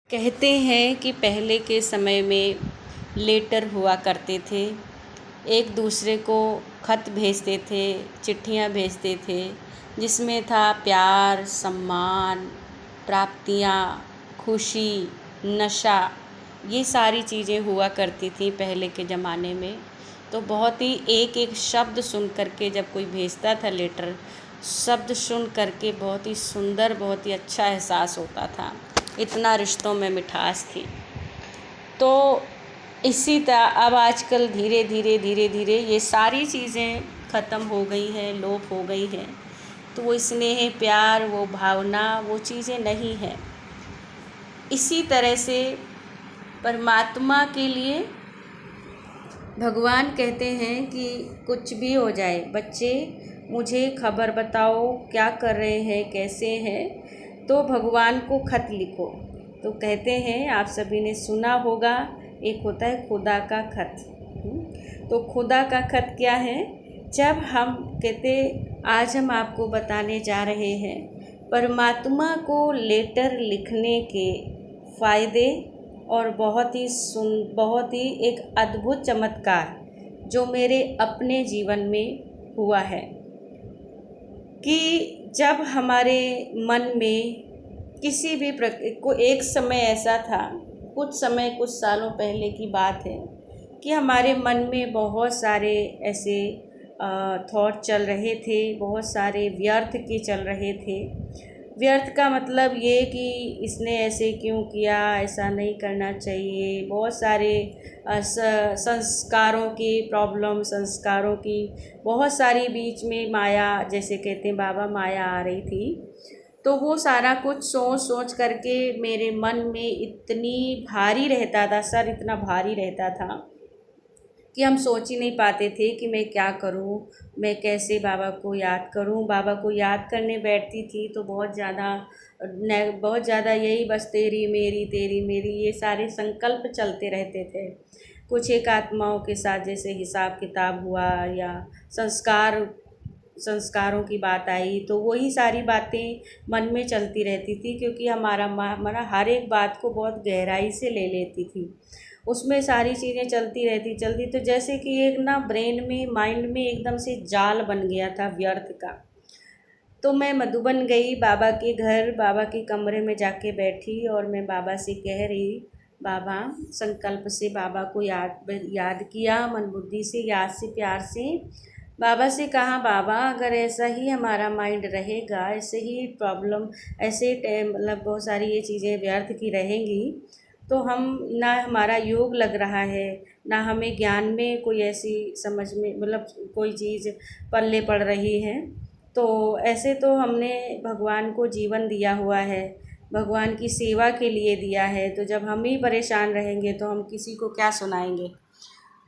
कहते हैं कि पहले के समय में लेटर हुआ करते थे। एक दूसरे को खत भेजते थे, चिट्ठियाँ भेजते थे, जिसमें था प्यार, सम्मान, प्राप्तियाँ, खुशी, नशा, ये सारी चीज़ें हुआ करती थी पहले के ज़माने में। तो बहुत ही एक एक शब्द सुन कर के जब कोई भेजता था लेटर, शब्द सुन कर के बहुत ही सुंदर, बहुत ही अच्छा एहसास होता था। इतना रिश्तों में मिठास थी। तो इसी तरह अब आजकल धीरे धीरे ये सारी चीज़ें ख़त्म हो गई हैं, लोप हो गई हैं। तो वो स्नेह, प्यार, वो भावना, वो चीज़ें नहीं हैं। इसी तरह से परमात्मा के लिए भगवान कहते हैं कि कुछ भी हो जाए, बच्चे मुझे खबर बताओ क्या कर रहे हैं, कैसे हैं। तो भगवान को खत लिखो। तो कहते हैं, आप सभी ने सुना होगा, एक होता है खुदा का खत। तो खुदा का खत क्या है? जब हम कहते, आज हम आपको बताने जा रहे हैं परमात्मा को लेटर लिखने के फ़ायदे और बहुत ही एक अद्भुत चमत्कार जो मेरे अपने जीवन में हुआ है कि जब हमारे मन में किसी भी को एक समय ऐसा था, कुछ सालों पहले की बात है, कि हमारे मन में बहुत सारे ऐसे थॉट चल रहे थे, बहुत सारे व्यर्थ के चल रहे थे। व्यर्थ का मतलब ये कि इसने ऐसे क्यों किया, ऐसा नहीं करना चाहिए। बहुत सारे संस्कारों की प्रॉब्लम, संस्कारों की बहुत सारी बीच में माया, जैसे कहते हैं बाबा, माया आ रही थी। तो वो सारा कुछ सोच सोच करके मेरे मन में इतनी भारी रहता था, सर इतना भारी रहता था कि हम सोच ही नहीं पाते थे कि मैं क्या करूं, मैं कैसे बाबा को याद करूं। बाबा को याद करने बैठती थी तो बहुत ज़्यादा यही बस तेरी मेरी ये सारे संकल्प चलते रहते थे। कुछ एक आत्माओं के साथ जैसे हिसाब किताब हुआ, या संस्कारों की बात आई, तो वही सारी बातें मन में चलती रहती थी, क्योंकि हमारा हर एक बात को बहुत गहराई से ले लेती थी। उसमें सारी चीज़ें चलती तो जैसे कि एक ना ब्रेन में, माइंड में एकदम से जाल बन गया था व्यर्थ का। तो मैं मधुबन गई बाबा के घर, बाबा के कमरे में जाके बैठी और मैं बाबा से कह रही, बाबा, संकल्प से बाबा को याद किया, मन बुद्धि से, याद से, प्यार से बाबा से कहा, बाबा अगर ऐसा ही हमारा माइंड रहेगा, ऐसे ही प्रॉब्लम, ऐसे मतलब बहुत सारी ये चीज़ें व्यर्थ की रहेंगी, तो हम ना हमारा योग लग रहा है, ना हमें ज्ञान में कोई ऐसी समझ में मतलब कोई चीज़ पल्ले पड़ रही है। तो ऐसे तो हमने भगवान को जीवन दिया हुआ है, भगवान की सेवा के लिए दिया है, तो जब हम ही परेशान रहेंगे तो हम किसी को क्या सुनाएंगे।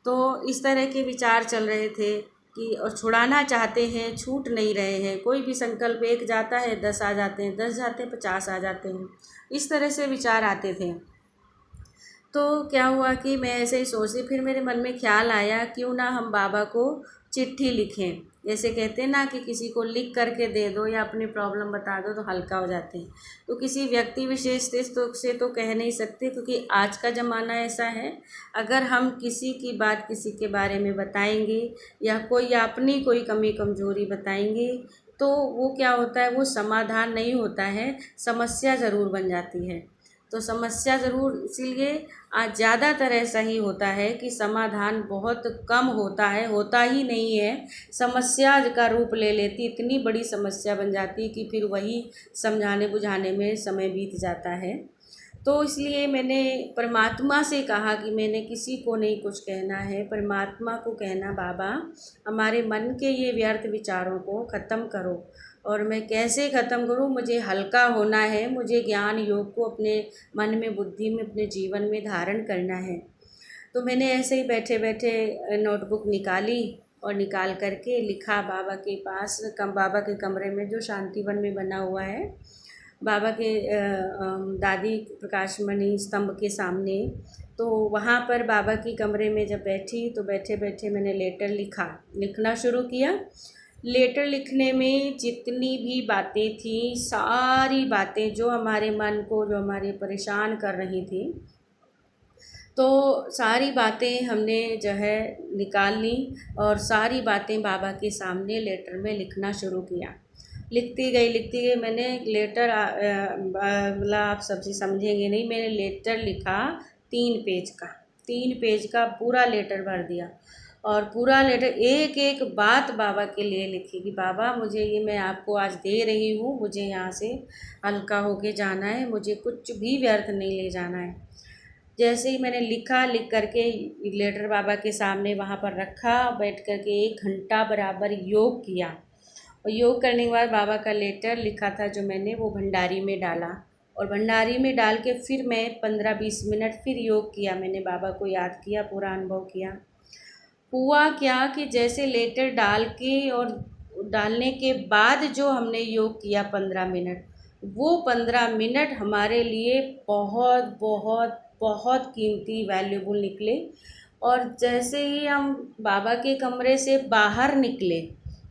तो इस तरह के विचार चल रहे थे कि और छुड़ाना चाहते हैं, छूट नहीं रहे हैं। कोई भी संकल्प एक जाता है, 10 आ जाते हैं, 10 जाते हैं, 50 आ जाते हैं। इस तरह से विचार आते थे। तो क्या हुआ कि मैं ऐसे ही सोचती, फिर मेरे मन में ख्याल आया, क्यों ना हम बाबा को चिट्ठी लिखें। जैसे कहते हैं ना कि किसी को लिख करके दे दो या अपनी प्रॉब्लम बता दो तो हल्का हो जाते हैं। तो किसी व्यक्ति विशेष से तो कह नहीं सकते, क्योंकि आज का ज़माना ऐसा है, अगर हम किसी की बात किसी के बारे में बताएंगे या कोई अपनी कोई कमी कमज़ोरी बताएंगे, तो वो क्या होता है, वो समाधान नहीं होता है, समस्या ज़रूर बन जाती है। तो समस्या ज़रूर, इसीलिए आज ज़्यादातर ऐसा ही होता है कि समाधान बहुत कम होता है, होता ही नहीं है, समस्या का रूप ले लेती, इतनी बड़ी समस्या बन जाती है कि फिर वही समझाने बुझाने में समय बीत जाता है। तो इसलिए मैंने परमात्मा से कहा कि मैंने किसी को नहीं कुछ कहना है, परमात्मा को कहना, बाबा हमारे मन के ये व्यर्थ विचारों को ख़त्म करो। और मैं कैसे ख़त्म करूँ, मुझे हल्का होना है, मुझे ज्ञान योग को अपने मन में, बुद्धि में, अपने जीवन में धारण करना है। तो मैंने ऐसे ही बैठे बैठे नोटबुक निकाली और निकाल करके लिखा बाबा के पास, बाबा के कमरे में जो शांतिवन में बना हुआ है, बाबा के दादी प्रकाशमणि स्तंभ के सामने। तो वहाँ पर बाबा की कमरे में जब बैठी, तो बैठे बैठे मैंने लेटर लिखना शुरू किया। लेटर लिखने में जितनी भी बातें थी, सारी बातें जो हमारे मन को, जो हमारे परेशान कर रही थी, तो सारी बातें हमने जो है निकाल ली और सारी बातें बाबा के सामने लेटर में लिखना शुरू किया। लिखती गई। मैंने लेटर मतलब आप सब्जी समझेंगे नहीं, मैंने लेटर लिखा 3 पेज का, 3 पेज का पूरा लेटर भर दिया। और पूरा लेटर एक एक बात बाबा के लिए लिखी कि बाबा मुझे ये मैं आपको आज दे रही हूँ, मुझे यहाँ से हल्का होके जाना है, मुझे कुछ भी व्यर्थ नहीं ले जाना है। जैसे ही मैंने लिखा, लिख करके लेटर बाबा के सामने वहाँ पर रखा, बैठ करके 1 घंटा बराबर योग किया। और योग करने के बाद बाबा का लेटर लिखा था जो मैंने, वो भंडारी में डाला। और भंडारी में डाल के फिर मैं 15-20 मिनट फिर योग किया, मैंने बाबा को याद किया, पूरा अनुभव किया। हुआ क्या कि जैसे लेटर डाल के और डालने के बाद जो हमने योग किया 15 मिनट, वो 15 मिनट हमारे लिए बहुत बहुत बहुत कीमती, वैल्यूबल निकले। और जैसे ही हम बाबा के कमरे से बाहर निकले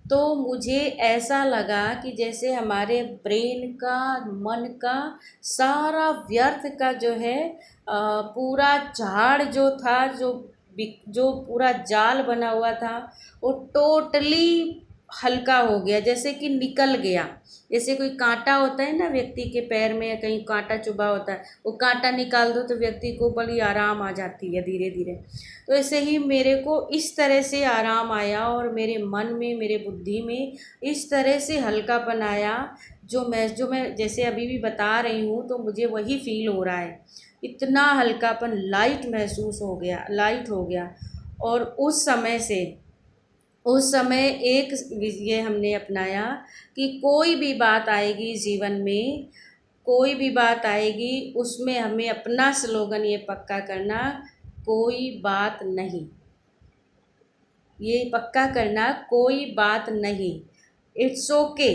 तो मुझे ऐसा लगा कि जैसे हमारे ब्रेन का, मन का सारा व्यर्थ का जो है पूरा झाड़ जो था, जो पूरा जाल बना हुआ था, वो टोटली हल्का हो गया, जैसे कि निकल गया। जैसे कोई कांटा होता है ना व्यक्ति के पैर में, या कहीं कांटा चुभा होता है, वो कांटा निकाल दो तो व्यक्ति को बड़ी आराम आ जाती है धीरे धीरे। तो ऐसे ही मेरे को इस तरह से आराम आया और मेरे मन में, मेरे बुद्धि में इस तरह से हल्कापन आया, जो मैं जैसे अभी भी बता रही हूँ, तो मुझे वही फील हो रहा है। इतना हल्कापन, लाइट महसूस हो गया, लाइट हो गया। और उस समय एक ये हमने अपनाया कि कोई भी बात आएगी जीवन में, कोई भी बात आएगी, उसमें हमें अपना स्लोगन ये पक्का करना, कोई बात नहीं, ये पक्का करना, कोई बात नहीं, इट्स ओके,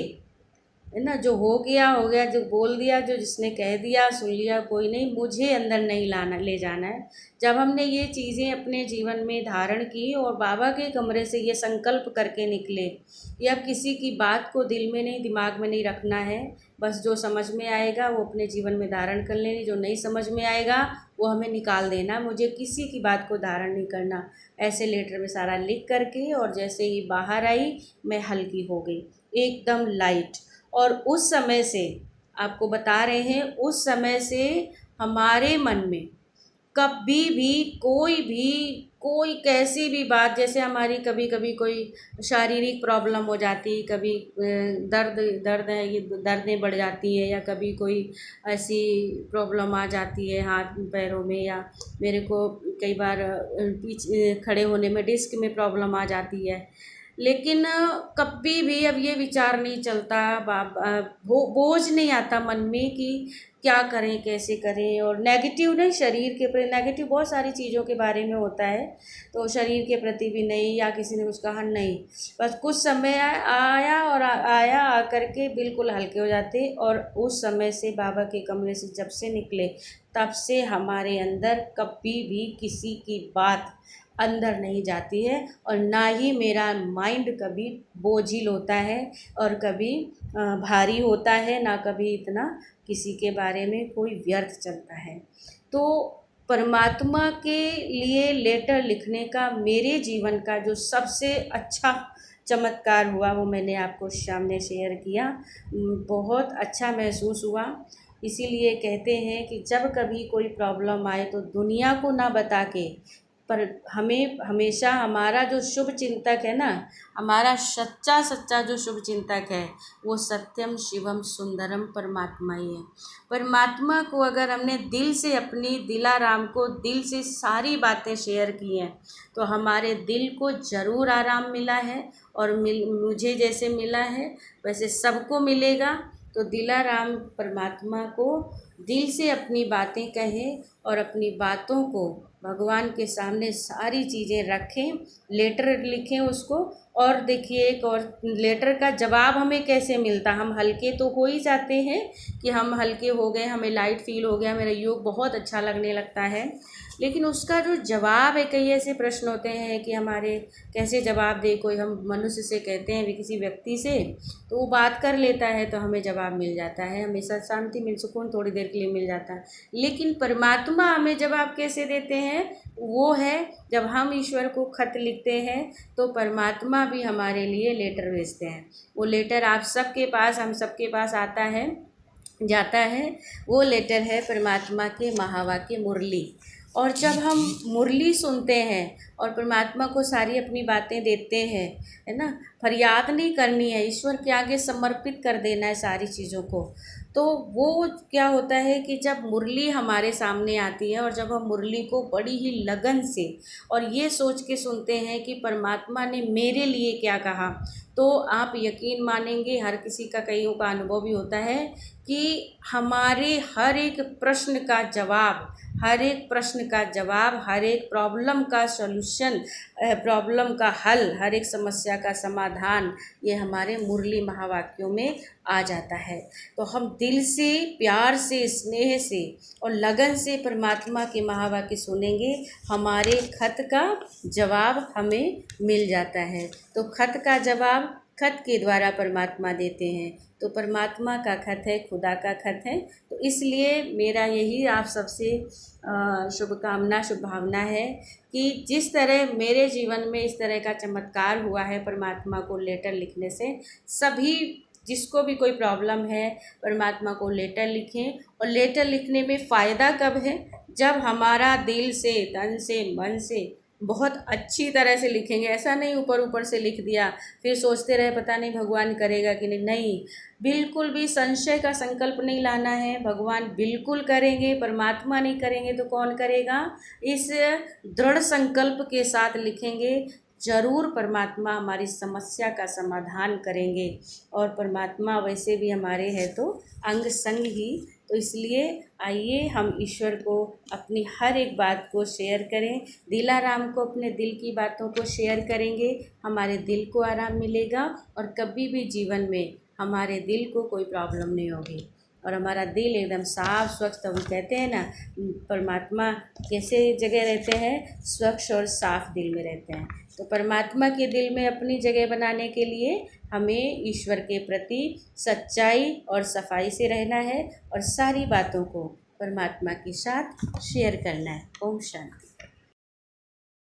है ना। जो हो गया, जो बोल दिया, जो जिसने कह दिया सुन लिया, कोई नहीं, मुझे अंदर नहीं लाना, ले जाना है। जब हमने ये चीज़ें अपने जीवन में धारण की और बाबा के कमरे से ये संकल्प करके निकले कि अब किसी की बात को दिल में नहीं, दिमाग में नहीं रखना है, बस जो समझ में आएगा वो अपने जीवन में धारण कर लेनी, जो नहीं समझ में आएगा वो हमें निकाल देना, मुझे किसी की बात को धारण नहीं करना। ऐसे लेटर में सारा लिख करके और जैसे ही बाहर आई, मैं हल्की हो गई, एकदम लाइट। और उस समय से, आपको बता रहे हैं, उस समय से हमारे मन में कभी भी कोई कैसी भी बात, जैसे हमारी कभी कभी कोई शारीरिक प्रॉब्लम हो जाती, कभी दर्द है, ये दर्दें बढ़ जाती है, या कभी कोई ऐसी प्रॉब्लम आ जाती है हाथ पैरों में, या मेरे को कई बार पीछे खड़े होने में डिस्क में प्रॉब्लम आ जाती है। लेकिन कभी भी अब ये विचार नहीं चलता, बोझ नहीं आता मन में कि क्या करें, कैसे करें। और नेगेटिव नहीं, शरीर के प्रति नेगेटिव बहुत सारी चीज़ों के बारे में होता है, तो शरीर के प्रति भी नहीं, या किसी ने कुछ कहा नहीं, बस कुछ समय आया और आया आकर के बिल्कुल हल्के हो जाते। और उस समय से बाबा के कमरे से जब से निकले, तब से हमारे अंदर कभी भी किसी की बात अंदर नहीं जाती है, और ना ही मेरा माइंड कभी बोझिल होता है और कभी भारी होता है, ना कभी इतना किसी के बारे में कोई व्यर्थ चलता है। तो परमात्मा के लिए लेटर लिखने का मेरे जीवन का जो सबसे अच्छा चमत्कार हुआ, वो मैंने आपको सामने शेयर किया। बहुत अच्छा महसूस हुआ। इसीलिए कहते हैं कि जब कभी कोई प्रॉब्लम आए तो दुनिया को ना बता के, पर हमें हमेशा हमारा जो शुभ चिंतक है ना, हमारा सच्चा जो शुभ चिंतक है, वो सत्यम शिवम सुंदरम परमात्मा ही है। परमात्मा को अगर हमने दिल से, अपनी दिलाराम को दिल से सारी बातें शेयर की हैं, तो हमारे दिल को ज़रूर आराम मिला है। और मुझे जैसे मिला है वैसे सबको मिलेगा। तो दिलाराम परमात्मा को दिल से अपनी बातें कहें और अपनी बातों को भगवान के सामने सारी चीज़ें रखें, लेटर लिखें उसको। और देखिए, एक और लेटर का जवाब हमें कैसे मिलता, हम हल्के तो हो ही जाते हैं कि हम हल्के हो गए, हमें लाइट फील हो गया, मेरा योग बहुत अच्छा लगने लगता है, लेकिन उसका जो जवाब है, कई ऐसे प्रश्न होते हैं कि हमारे कैसे जवाब दे कोई, हम मनुष्य से कहते हैं किसी व्यक्ति से, तो वो बात कर लेता है तो हमें जवाब मिल जाता है, हमेशा शांति मिल, सुकून थोड़ी देर के लिए मिल जाता है। लेकिन परमात्मा हमें जवाब कैसे देते हैं, वो है जब हम ईश्वर को खत लिखते हैं तो परमात्मा भी हमारे लिए लेटर भेजते हैं। वो लेटर आप सबके पास, हम सबके पास आता है, जाता है। वो लेटर है परमात्मा के महावाक्य मुरली। और जब हम मुरली सुनते हैं और परमात्मा को सारी अपनी बातें देते हैं, है ना, फरियाद नहीं करनी है, ईश्वर के आगे समर्पित कर देना है सारी चीज़ों को, तो वो क्या होता है कि जब मुरली हमारे सामने आती है और जब हम मुरली को बड़ी ही लगन से और ये सोच के सुनते हैं कि परमात्मा ने मेरे लिए क्या कहा, तो आप यकीन मानेंगे, हर किसी का, कईयों का अनुभव भी होता है कि हमारे हर एक प्रश्न का जवाब, हर एक प्रश्न का जवाब, हर एक प्रॉब्लम का सॉल्यूशन, प्रॉब्लम का हल, हर एक समस्या का समाधान, ये हमारे मुरली महावाक्यों में आ जाता है। तो हम दिल से, प्यार से, स्नेह से और लगन से परमात्मा के महावाक्य सुनेंगे, हमारे खत का जवाब हमें मिल जाता है। तो खत का जवाब खत के द्वारा परमात्मा देते हैं। तो परमात्मा का खत है, खुदा का खत है। तो इसलिए मेरा यही आप सबसे शुभकामना, शुभ भावना है कि जिस तरह मेरे जीवन में इस तरह का चमत्कार हुआ है परमात्मा को लेटर लिखने से, सभी जिसको भी कोई प्रॉब्लम है परमात्मा को लेटर लिखें। और लेटर लिखने में फ़ायदा कब है, जब हमारा दिल से, तन से, मन से बहुत अच्छी तरह से लिखेंगे। ऐसा नहीं ऊपर ऊपर से लिख दिया फिर सोचते रहे पता नहीं भगवान करेगा कि नहीं। नहीं, बिल्कुल भी संशय का संकल्प नहीं लाना है, भगवान बिल्कुल करेंगे, परमात्मा नहीं करेंगे तो कौन करेगा। इस दृढ़ संकल्प के साथ लिखेंगे, ज़रूर परमात्मा हमारी समस्या का समाधान करेंगे। और परमात्मा वैसे भी हमारे हैं तो अंग संग ही। तो इसलिए आइए हम ईश्वर को अपनी हर एक बात को शेयर करें, दिलाराम को अपने दिल की बातों को शेयर करेंगे, हमारे दिल को आराम मिलेगा और कभी भी जीवन में हमारे दिल को कोई प्रॉब्लम नहीं होगी और हमारा दिल एकदम साफ स्वच्छ। तो हम कहते हैं ना, परमात्मा कैसे जगह रहते हैं, स्वच्छ और साफ दिल में रहते हैं। तो परमात्मा के दिल में अपनी जगह बनाने के लिए हमें ईश्वर के प्रति सच्चाई और सफाई से रहना है और सारी बातों को परमात्मा के साथ शेयर करना है। ओम शांति।